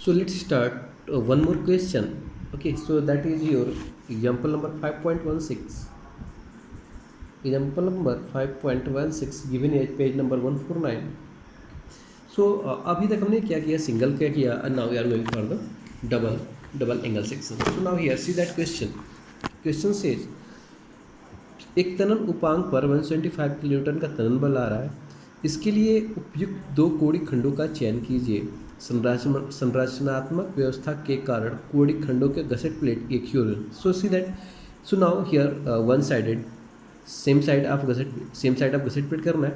So let's start one more question. Okay, so that is your example number 5.16. Example number 5.16 given at page number 149. So अभी तक हमने क्या किया, single क्या किया, and now we are going for the double angle section. So now here see that question. Question says एक तनन उपांग पर 125 किलोन्यूटन का तनन बल आ रहा है, इसके लिए उपयुक्त दो कोड़ी खंडों का चयन कीजिए। संरचनात्मक व्यवस्था के कारण कोड़ी खंडों के गसेट प्लेट एक ही ओर। So see that, so now here one sided same side of gusset plate करना है।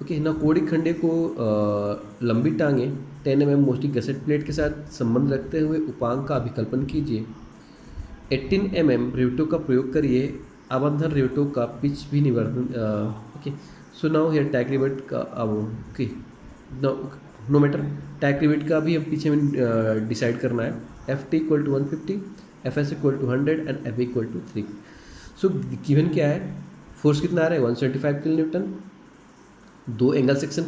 ओके ना, कोड़ी खंडे को लंबी टांगे 10 mm मोस्टली गसेट प्लेट के साथ संबंध रखते हुए उपांग का अभिकल्पन कीजिए। 18 mm रिवेटों का प्रयोग करिए। आबंधन रिवेटों का पिच भी निवर्धन। Okay, so now here tag rivet का okay no matter, tag rivet का भी हम पीछे में डिसाइड करना है। F T equal to 150, F S equal to 100 and F equal to 3। So given क्या है, फोर्स कितना आ रहा है 175 किलो न्यूटन, दो एंगल सेक्शन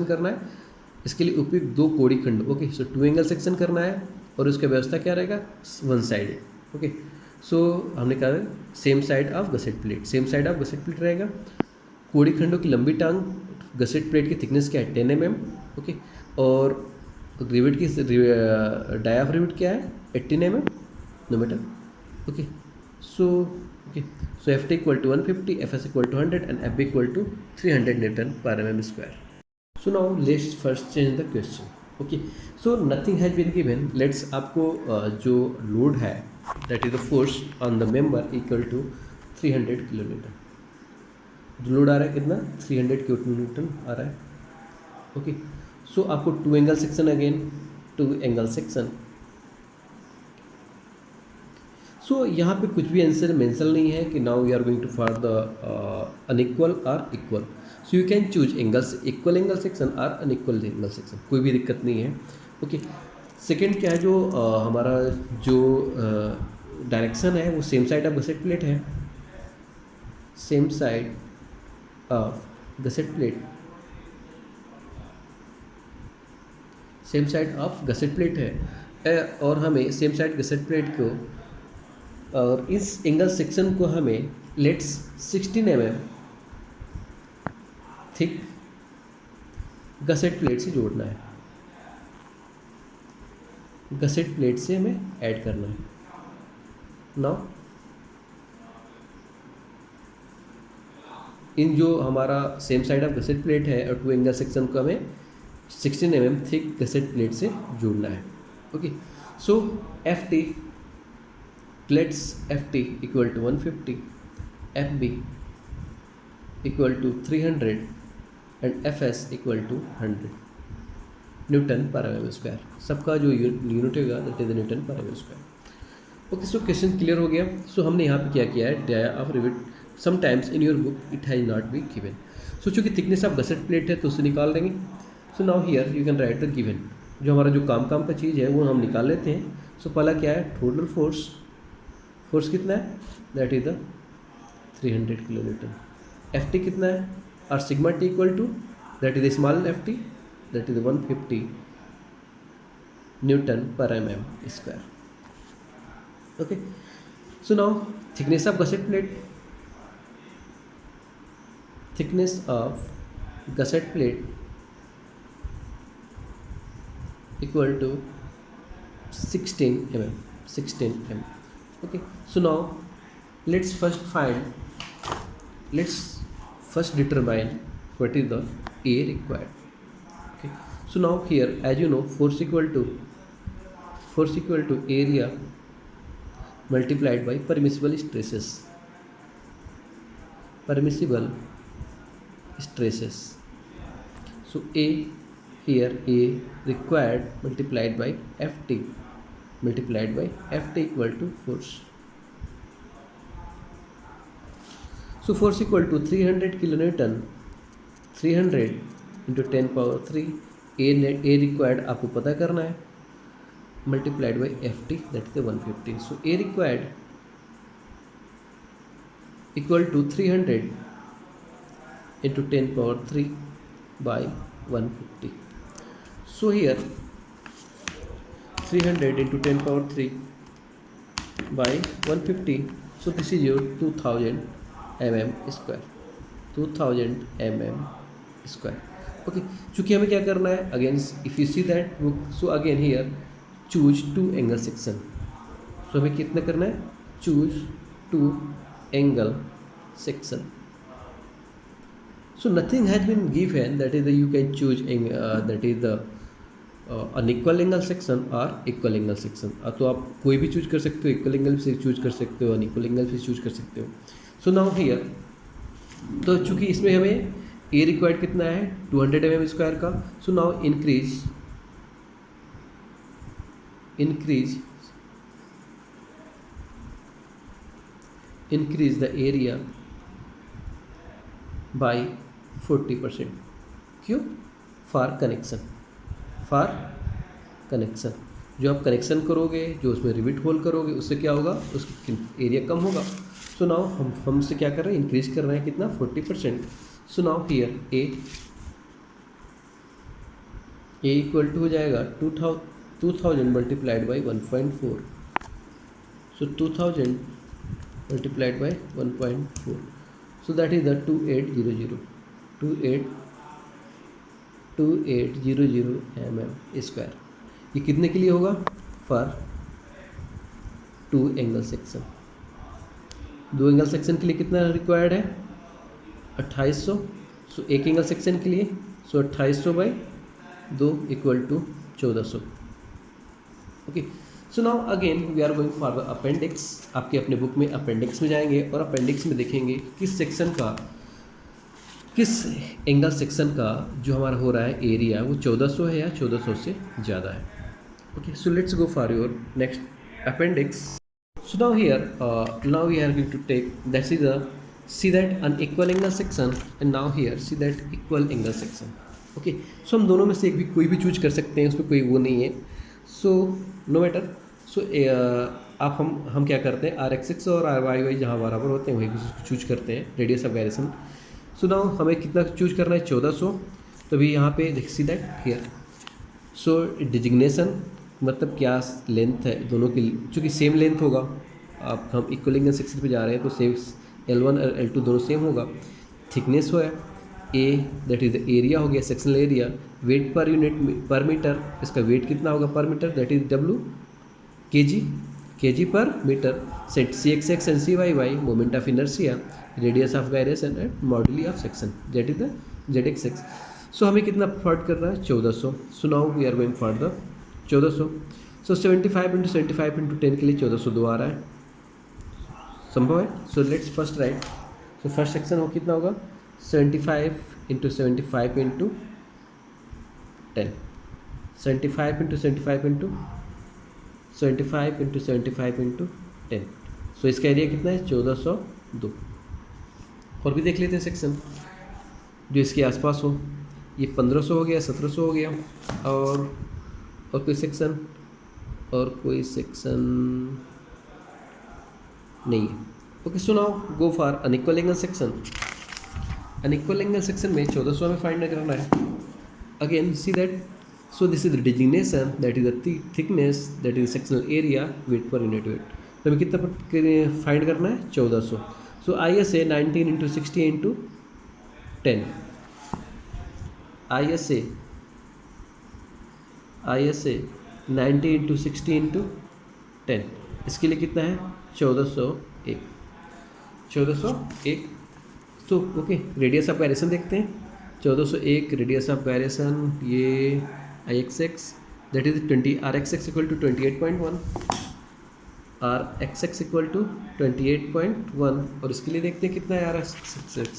करना है। इसके लिए उपयुक्त दो कोड़ी खंड। ओके, सो 2 एंगल सेक्शन करना है और उसका व्यवस्था क्या रहेगा, वन साइडेड। ओके, सो हमने कहा same side of gusset plate रहेगा। कोड़ी खंडों की लंबी टांग गसेट प्लेट की थिकनेस क्या है 10 mm। ओके, और रिवेट की डाया ऑफ रिवेट क्या है 18 mm, no matter. Okay, so F T equal to 150, F S equal to 100 and F B equal to 300 newton पर mm square. So now let's first change the question. Okay, so nothing has been given. Let's आपको जो load है that is the force on the member equal to 300 kilo newton. जो load आ रहा है कितना 300 kilo Newton आ रहा है। Okay, so आपको 2 angle section, again 2 angle section. So यहाँ पे कुछ भी आंसर मेंशन नहीं है कि now we are going to for the unequal और equal. So you can choose angles, equal angle section और अनइक्वल एंगल सेक्शन, कोई भी दिक्कत नहीं है। ओके, सेकेंड क्या है, जो हमारा जो डायरेक्शन है वो same side of gusset plate है, same side of gusset plate है। और हमें सेम साइड गसेट प्लेट को और इस एंगल सेक्शन को हमें let's 16 mm thick gusset plate से जोड़ना है, गसेट प्लेट से हमें ऐड करना है। नाउ इन जो हमारा same side of gusset plate है और 2 एंगल सेक्शन को हमें 16 mm थिक गसेट प्लेट से जोड़ना है। Okay, so F T, let's F T equal to 150, F B equal to 300 and F S equal to 100 newton पर mm स्क्वायर। सबका जो यूनिट होगा दैट इज न्यूटन पर mm square. Okay, so question clear हो गया। So हमने यहाँ पे क्या किया है, dia of rivet sometimes in your book it has not be given. So चूँकि थिकनेस ऑफ गसेट प्लेट है तो उसे निकाल देंगे। सो now here you can write the given. जो हमारा जो काम का चीज़ है वो हम निकाल लेते हैं। सो पहला क्या है, टोटल फोर्स कितना है that is the 300 kilo newton. F T कितना है, और sigma T equal to that is small F T that is 150 newton पर mm square. Okay, so now thickness of gusset plate equal to 16 mm। Okay, so now let's first determine what is the A required. Okay, so now here as you know force equal to area multiplied by permissible stresses. So A required multiplied by Ft equal to force. So force equal to 300 kilonewton, 300 into 10 power 3। A required आपको पता करना है, multiplied by Ft that is 150। So A required equal to 300 into 10 power 3 by 150। So here 300 into 10 power 3 by 150. So this is your 2000 mm square, 2000 mm square. Okay, चूँकि हमें क्या करना है, again if you see that, so again here choose two angle section. So हमें कितना करना है, choose two angle section. So nothing has been given, that is you can choose that is the unequal angle section or equal angle section. तो आप कोई भी choose कर सकते हो, इक्वल एंगल से चूज कर सकते हो, अनइक्वल एंगल से चूज कर सकते हो. सो नाउ हियर, तो चूंकि इसमें हमें ए रिक्वायर्ड कितना है 200 mm स्क्वायर का. So now increase the area by 40%. क्यों? For connection. जो आप कनेक्शन करोगे, जो उसमें रिविट होल करोगे, उससे क्या होगा, उसकी एरिया कम होगा. सो नाउ हमसे क्या कर रहे हैं, इंक्रीज कर रहे हैं कितना, 40%. So now here A equal to हो जाएगा 2000 मल्टीप्लाइड बाई 1.4. सो 2000 multiplied by 1.4. So that is the 2800 mm square. ये कितने के लिए होगा, for 2 angle section. 2 angle section के लिए कितना रिक्वायर्ड है, 2800. सो एक एंगल सेक्शन के लिए, so 2800 by 2 equal to 1400. Okay, so now again we are going for the appendix. आपके अपने बुक में अपेंडिक्स में जाएंगे और अपेंडिक्स में देखेंगे किस एंगल सेक्शन का जो हमारा हो रहा है एरिया, वो 1400 है या 1400 से ज़्यादा है. Okay, so let's go for your next appendix. So now here now we are going to take that is the see that unequal angle section and now here see that equal angle section. Okay, so हम दोनों में से कोई भी choose कर सकते हैं, उसमें कोई वो नहीं है. So no matter. सो आप हम क्या करते हैं, RX और RYY जहाँ बराबर होते हैं वही चूज करते हैं, radius of gyration. So now हमें कितना चूज करना है, 1400. तो अभी यहाँ पे देख see that here. So designation मतलब क्या लेंथ है दोनों की, चूँकि सेम लेंथ होगा, आप हम इक्वल एंगल सेक्शन पे जा रहे हैं तो सेम L1 और L2 दोनों सेम होगा. थिकनेस है A, that is the area हो गया, sectional area. Weight per unit per metre, इसका वेट कितना होगा per metre, that is W, kg per metre. Set CXX and CYY moment of inertia, radius of gyration and moduli of section, that is the ZXX. So हमें कितना find करना है, 1400. So now we are going for the 1400. So 75 × 75 × 10 के लिए 1402 आ रहा है, संभव है. So let's first right. So first section हो कितना होगा, 75 × 75 × 10, 75 × 75 × 75 × 75 × 10. सो इसका एरिया कितना है, 1402. और भी देख लेते हैं सेक्शन जो इसके आसपास हो. ये 1500 हो गया, 1700 हो गया, और कोई सेक्शन नहीं है. Okay, so now go for unequal angle section. Unequal angle section में 1400 हमें फाइंड करना है. Again see that, so this is the designation, that is the thickness, that is sectional area, weight per unit weight. तो हमें कितना find करना है, 1400. सो ISA 19 × 60 × 10. ISA 90 × 60 × 10. इसके लिए कितना है, 1401. तो ओके, रेडियस ऑफ गायरेशन देखते हैं. 1401 रेडियस ऑफ गायरेशन, ये IXX that is 20, RXX equal to 28.1, RXX equal to 28.1. और इसके लिए देखते हैं कितना है RXX.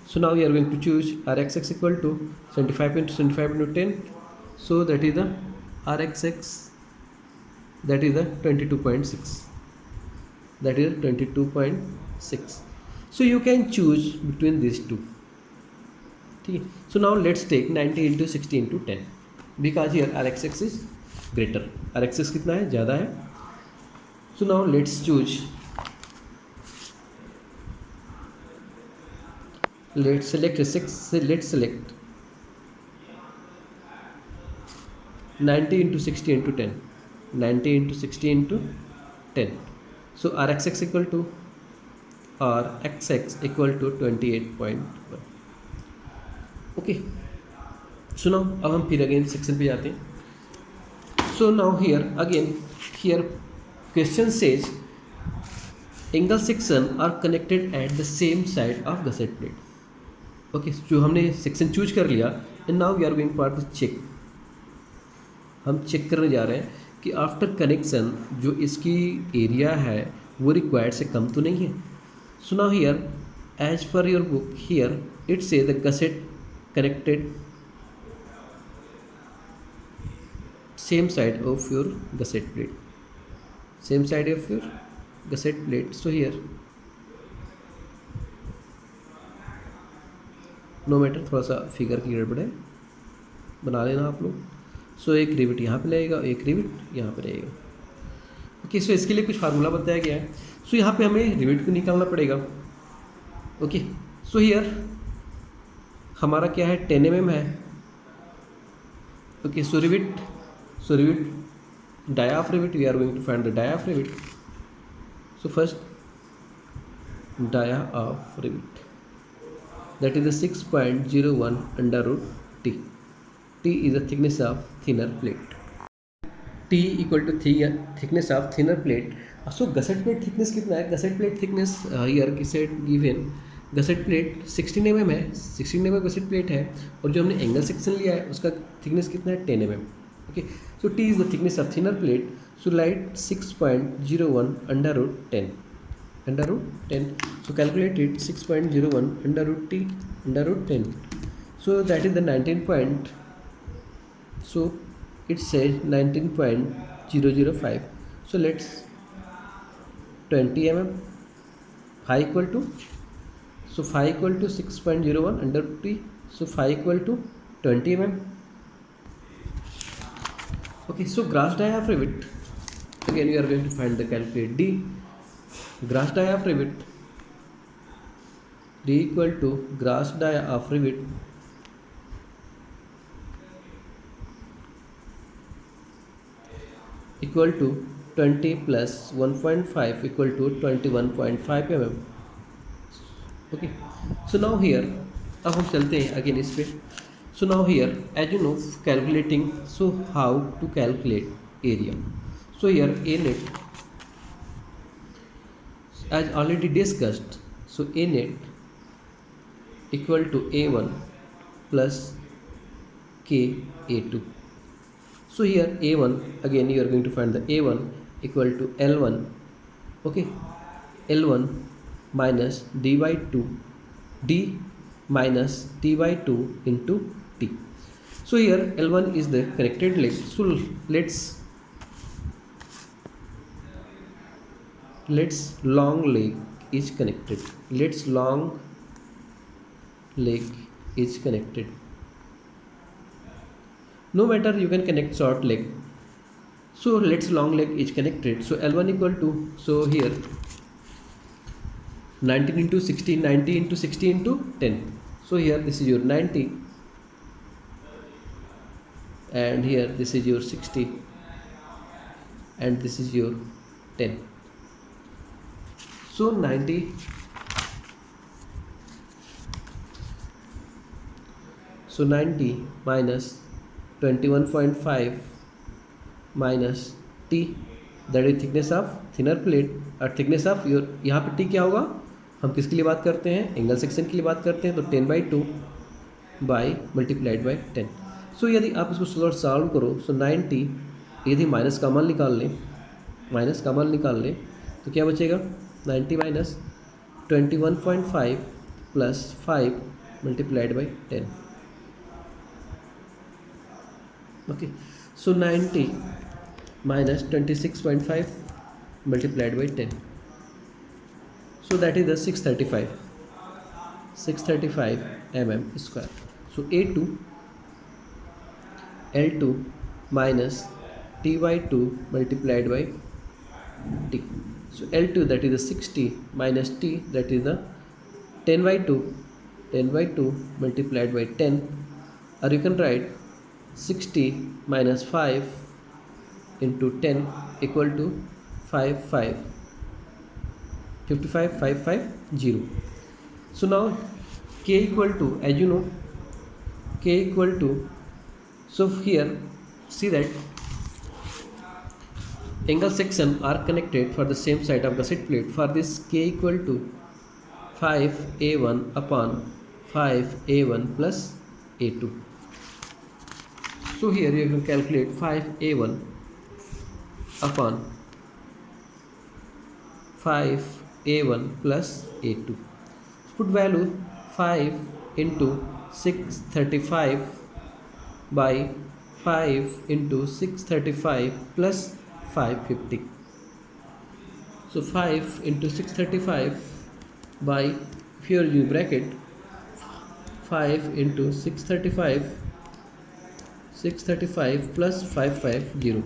So now we are going to choose RXX equal to 75 × 75 × 10. So that is the RXX, that is the 22.6. That is 22.6. So you can choose between these two. ठीक है. So now let's take 90 × 60 × 10 because here RXX is greater. RXX कितना है, ज़्यादा है. So now let's choose, let's select 90 into 60 into 10. 90 into 60 into 10. So Rxx equal to Rxx equal to 28.1. Okay, so now अब हम फिर again section पे जाते हैं. So now here question says angle section are connected at the same side of gusset plate. Okay, जो हमने section choose कर लिया and now we are going part to check. हम चेक करने जा रहे हैं कि आफ्टर कनेक्शन जो इसकी एरिया है वो रिक्वायर्ड से कम तो नहीं है. So now here as per your book here it says the gusset connected same side of your gusset plate, same side of your gusset plate. So here no matter, थोड़ा सा figure की गड़बड़ है, बना लेना आप लोग. सो एक रिविट यहाँ पे लगेगा, एक रिविट यहाँ पे रहेगा. ओके, सो इसके लिए कुछ फार्मूला बताया गया है. सो यहाँ पे हमें रिविट को निकालना पड़ेगा. ओके, सो हियर हमारा क्या है 10 mm है. Okay, so rivet dia of rivet we are going to find the dia of rivet. So first dia of rivet that is the 6.01 under root t. T is the thickness of thinner plate. T equal to thickness of thinner plate. So gusset plate thickness कितना है? Gusset plate thickness here said given gusset plate 16 mm है, 16 mm gusset plate है, और जो हमने angle section लिया है उसका थिकनेस कितना है 10 mm. Okay, so T is the thickness of thinner plate. So light 6.01 under root 10 under root 10. So calculate it 6.01 under root t under root 10. So that is the 19 point. So it says 19.005. So let's 20 mm phi equal to, so phi equal to 6.01 under root t. So phi equal to 20 mm. Okay, so gross dia of rivet, again we are going to find the calculate d. Gross dia of rivet d equal to gross dia of rivet equal to 20 plus 1.5 equal to 21.5 mm. Okay, so now here अब हम चलते हैं again इस पे. So now here as you know calculating, so how to calculate area. So here A net as already discussed, so A net equal to A1 plus K A2. So here A1, again you are going to find the A1 equal to L1, okay, L1 minus d by 2, d minus t by 2 into t. So here L1 is the connected leg. So let's long leg is connected. Let's long leg is connected. No matter you can connect short leg. So let's long leg is connected. So L1 equal to, so here 19 into 60, 90 into 60 into 10. So here this is your 90 and here this is your 60 and this is your 10. So 90 minus 21.5 minus t, that is thickness of thinner plate और thickness of your, यहाँ पे t क्या होगा, हम किसके लिए बात करते हैं, एंगल सेक्शन के लिए बात करते हैं, तो 10/2 बाई मल्टीप्लाइड बाई 10. सो यदि आप इसको थोड़ा सॉल्व करो, सो 90 यदि माइनस का मान निकाल लें तो क्या बचेगा, 90 minus 21.5 plus 5 multiplied by 10. Okay, so 90 minus 26.5 multiplied by 10. So that is the 635 mm square. So A2 L2 minus t by 2 multiplied by t. So L2 that is the 60 minus t, that is the 10/2 multiplied by 10, or you can write 60 minus 5 into 10 equal to 55 550. So now k equal to, as you know, k equal to, so here see that angle section are connected for the same side of gusset plate. For this k equal to 5a1 upon 5a1 plus a2. So here you can calculate 5a1 upon 5a1 plus a2. Put value 5 into 635 by 5 into 635 plus 550. So 5 into 635 by, here you bracket 5 into 635 plus 550.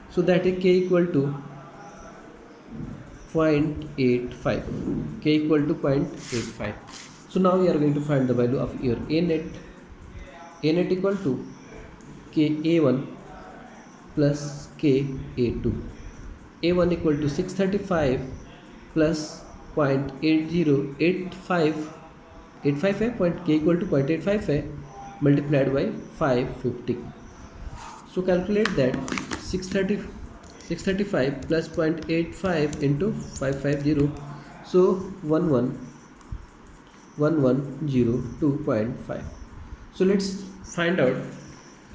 So that is k equal to 0.85. K equal to 0.85. So now we are going to find the value of your A net. A net equal to KA1 plus KA2. A1 equal to 635 plus 0.80858, point K equal to 0.855 multiplied by 550. So calculate that 635 plus 0.85 into 550, so 1102.5. So let's find out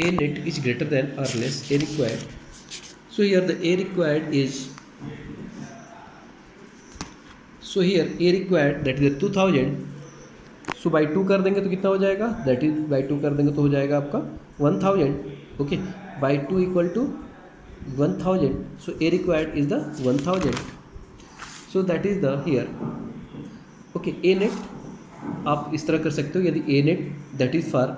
A net is greater than or less A required. So here the A required is, so here A required that is 2000. So by 2 कर देंगे तो कितना हो जाएगा, that is by 2 कर देंगे तो हो जाएगा आपका 1000. Okay, by 2 equal to 1000. So A required is the 1000. So that is the here. Okay, A net आप इस तरह कर सकते हो. यदि A net that is for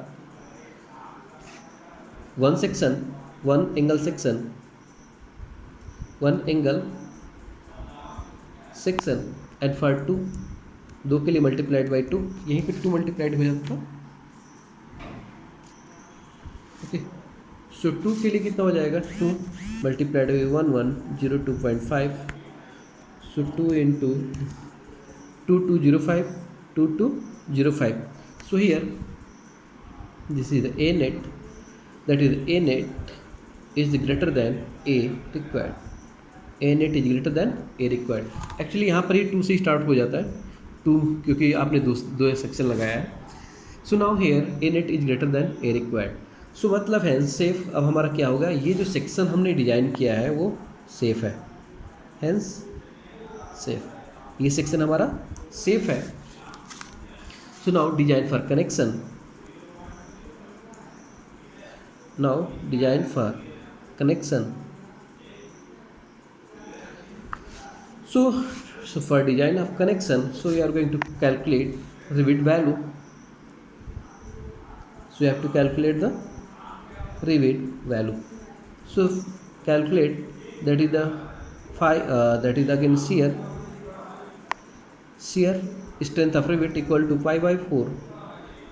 one section, one angle section, one angle section and for 2, 2 के लिए multiplied by 2, यहीं पे 2 मल्टीप्लाइड हो जाता था. ओके, सो 2 के लिए कितना हो जाएगा, 2 multiplied by 1102.5. So 2 into 2205, 2205. So here this is the A net, that is a net is greater than A required. A net is greater than A required. Actually यहाँ पर ही 2 से स्टार्ट हो जाता है, 2 क्योंकि आपने दो सेक्शन लगाया है. So now here A net is greater than A required. So मतलब है सेफ. अब हमारा क्या होगा, ये जो सेक्शन हमने डिजाइन किया है वो सेफ है, हेंस सेफ. ये सेक्शन हमारा सेफ है. So now design for connection. Now design for connection. So for design of connection, so we are going to calculate Revit value. So you have to calculate the Revit value. So calculate, that is the that is again shear strength of Revit equal to pi by 4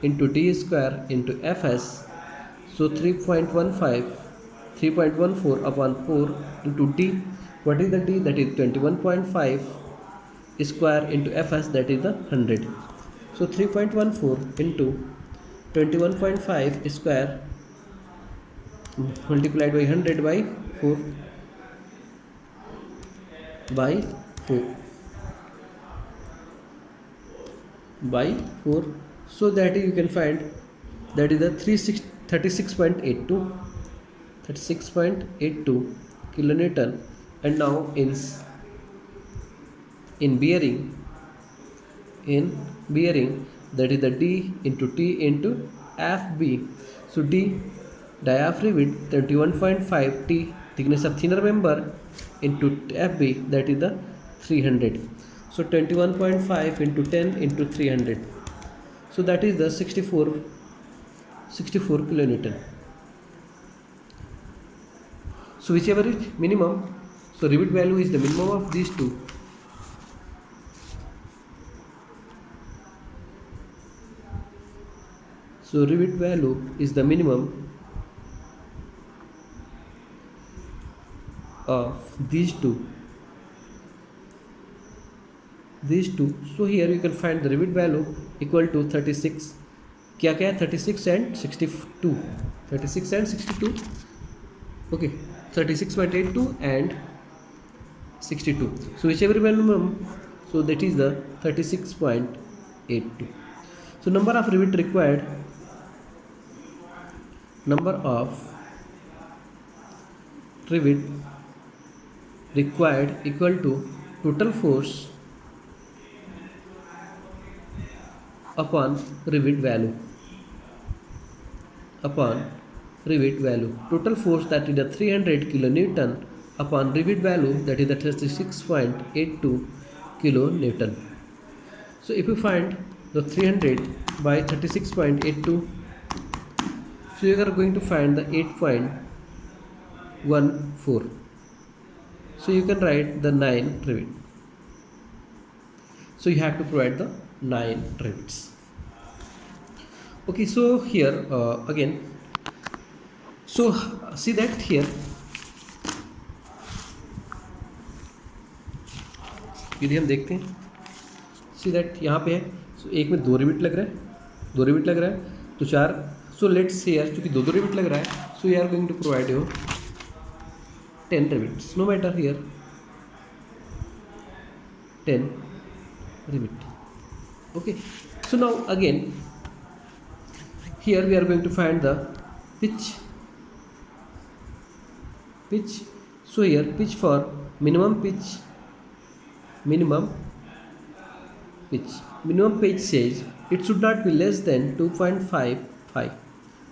into d square into fs. So 3.14 upon 4 into d. What is the d? That is 21.5 square into fs, that is the 100. So 3.14 into 21.5 square multiplied by 100 by 4 by 4 by 4. So that you can find that is the 36.82 kilonewton. And now in bearing, that is the d into t into fb. So d diaphragm width 31.5, t thickness of thinner member into fb, that is the 300. So 21.5 into 10 into 300. So that is the 64 kilonewton. So whichever is minimum, so Revit value is the minimum of these two. So Revit value is the minimum of these two, so here you can find the rivet value equal to 36, क्या क्या है 36 and 62, 36 and 62, okay, 36.82 and 62, so whichever minimum, so that is the 36.82. so number of rivet required, number of rivet required equal to total force upon rivet value, total force, that is the 300 kilonewton upon rivet value, that is the 36.82 kilonewton. so if you find the 300 by 36.82, so you are going to find the 8.14, so you can write the 9 rivet, so you have to provide the 9 rivets. Okay, so here again, so see that here यदि हम देखते हैं, see that यहाँ पे है, सो एक में 2 rivet लग रहा है, तो 4, सो लेट्स से यार चूँकि 2 रिविट लग रहा है, so you are going to provide your 10 rivets, no matter here 10 rivet. Okay, so now again here we are going to find the pitch, so here pitch for minimum pitch says it should not be less than 2.55,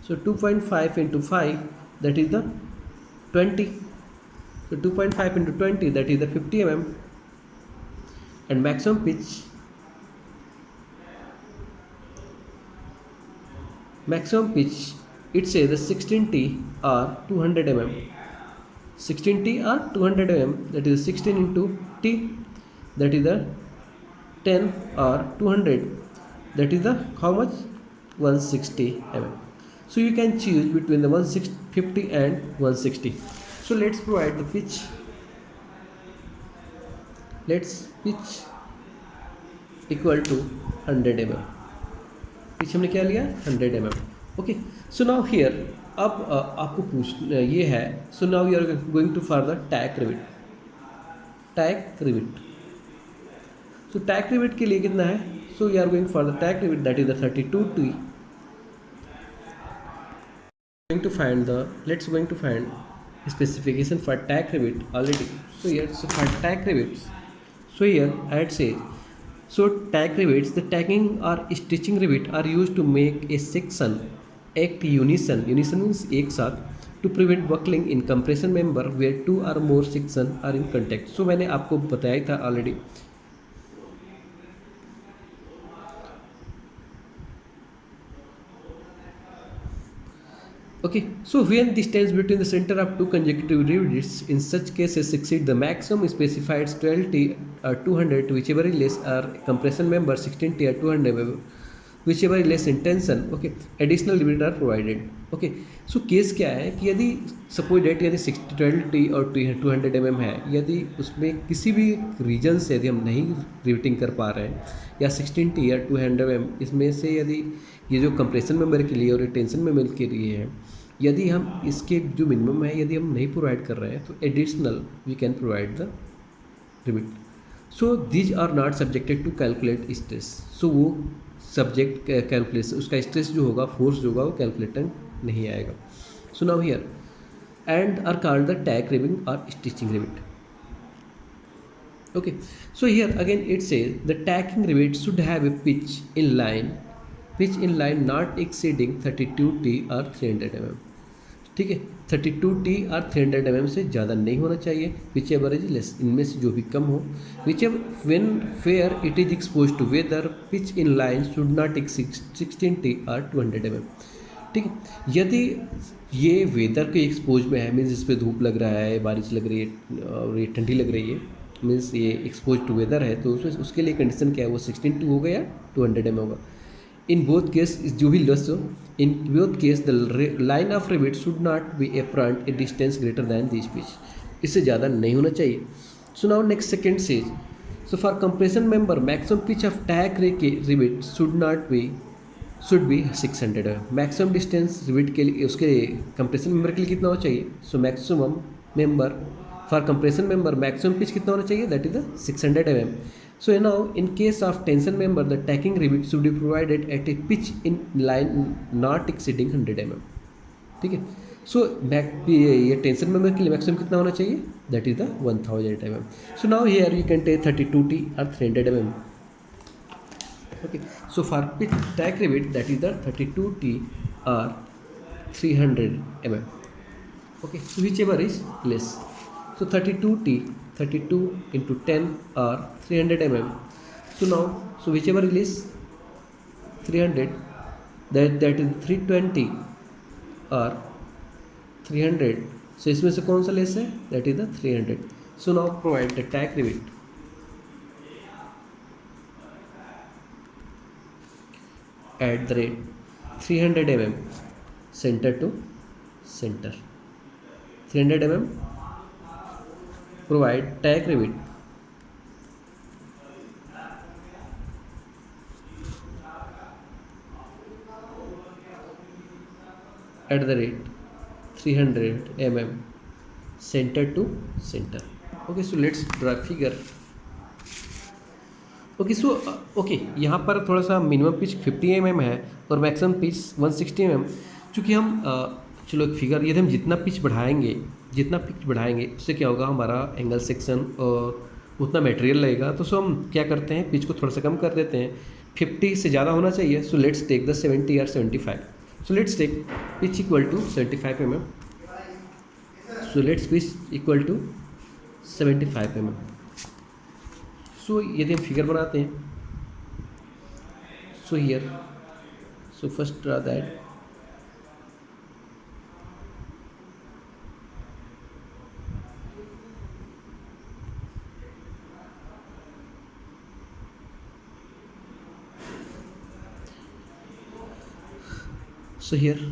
so 2.5 into 5, that is the 20, so 2.5 into 20, that is the 50 mm, and maximum pitch it says the 16T or 200 mm, 16T or 200 mm, that is 16 into T, that is the 10 or 200, that is the how much 160 mm. so you can choose between the 150 and 160. so let's provide the pitch, equal to 100 mm, pitch हमने क्या लिया 100 mm. Okay, so now here अब आपको पूछ ये है, so now you are going to for the tack rivet, so tack rivet के लिए कितना है, so you are going for the tack rivet, that is the 32T, going to find specification for tack rivet already. So here, so for tack rivets, so here I had say, so tack rivets, the tacking or stitching rivet are used to make a section act unison means एक साथ, to prevent buckling in compression member where 2 or more section are in contact. so मैंने आपको बताया था already. Okay, so when distance between the center of 2 consecutive rivets in such cases exceed the maximum specified 12T or 200, whichever is less, or compression member 16T or 200, whichever is less in tension, okay, additional rivet are provided. Okay, so case क्या है कि यदि suppose date यदि 12T और 200 mm है, यदि उसमें किसी भी रीजन से यदि हम नहीं रिवेटिंग कर पा रहे हैं, या 16T या 200 mm इसमें से यदि ये जो कंप्रेशन मेंबर के लिए और टेंशन मेंबर के लिए है, यदि हम इसके जो मिनिमम है यदि हम नहीं प्रोवाइड कर रहे हैं, तो additional we can provide the rivet. So these are not subjected to calculate stress, so वो सब्जेक्ट कैलकुलेशन, उसका स्ट्रेस जो होगा, फोर्स जो होगा, वो कैलकुलेटर नहीं आएगा. So now here and are called the tack riveting or stitching rivet. Okay, so here again it says the tacking rivet should have a pitch in line not exceeding 32T or 300 mm. ठीक है, 32T और 300 mm से ज़्यादा नहीं होना चाहिए, which ever is less, इनमें से जो भी कम हो, whichever when fair it is expose to weather pitch in line should not exceed 16T और 200 mm. ठीक है, यदि ये वेदर के एक्सपोज में है, मीन्स इस पर धूप लग रहा है, बारिश लग रही है और ये ठंडी लग रही है, मीन्स ये एक्सपोज टू वेदर है, तो उसके लिए कंडीशन क्या है, वो 16T होगा या 200 mm होगा. इन बोथ केस जो भी लस हो, in both case the line of rivet should not be upfront A distance greater than this pitch. इससे ज़्यादा नहीं होना चाहिए. So now next second says, so for compression member maximum pitch of tack rivet should be 600 mm. Maximum distance rivet के लिए उसके compression member के लिए कितना होना चाहिए. So maximum member for compression member maximum pitch कितना होना चाहिए, that is the 600 mm. So now in case of tension member the tacking rivet should be provided eight A pitch in line not exceeding 100 mm. ठीक है. सो ये tension member के लिए maximum कितना होना चाहिए, that is the 1000 mm. So now here you can take 32T और 300 mm. Okay, so for pitch tack rivet, that is the 32T or 300 mm. Okay, so whichever is less. So 32T, 32 into 10 or 300 mm. So now, so whichever is less, 300, that is 320 or 300. So इसमें से कौन सा less है, that is the 300. So now provide the tack rivet at the rate 300 mm center to center. 300 mm provide tack rivet at the rate 300 mm center to center. Okay, so let's draw figure. Okay so okay यहाँ पर थोड़ा सा minimum pitch 50 mm है और maximum pitch 160 mm. चूँकि हम चलो एक फिगर, यदि हम जितना पिच बढ़ाएंगे उससे क्या होगा, हमारा एंगल सेक्शन और उतना मटेरियल लगेगा. तो सो हम क्या करते हैं, पिच को थोड़ा सा कम कर देते हैं. 50 से ज़्यादा होना चाहिए. सो लेट्स टेक द 70 और 75. So let's take pitch equal to 75 mm. So let's pitch equal to 75 mm. So यदि हम फिगर बनाते हैं, so here, so first draw that. So here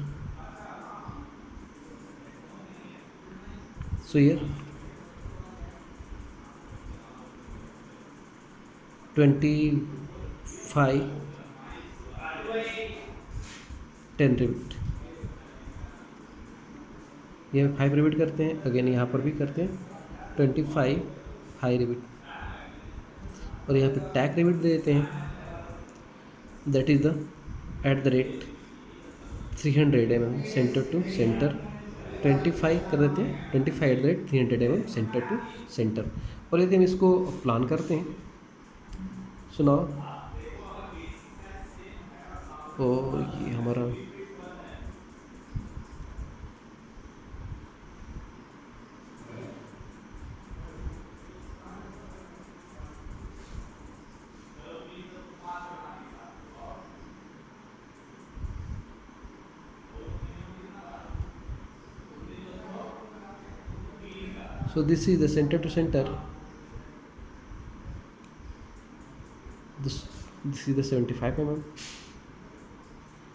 25 10 rivet, ये 5 रिविट करते हैं. अगेन यहाँ पर भी करते हैं 25 हाई रिविट और यहाँ पे टैक रिविट दे देते हैं, that is the at the rate 300 mm centre to centre. 25 कर देते हैं, 25 at the rate 300 mm centre to centre. और यदि हम इसको प्लान करते हैं, सो नाउ और ये हमारा so this is the center to center, this is the 75 mm.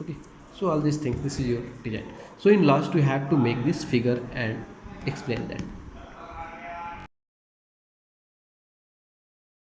Okay, so all these things, this is your design. So in last you have to make this figure and explain that.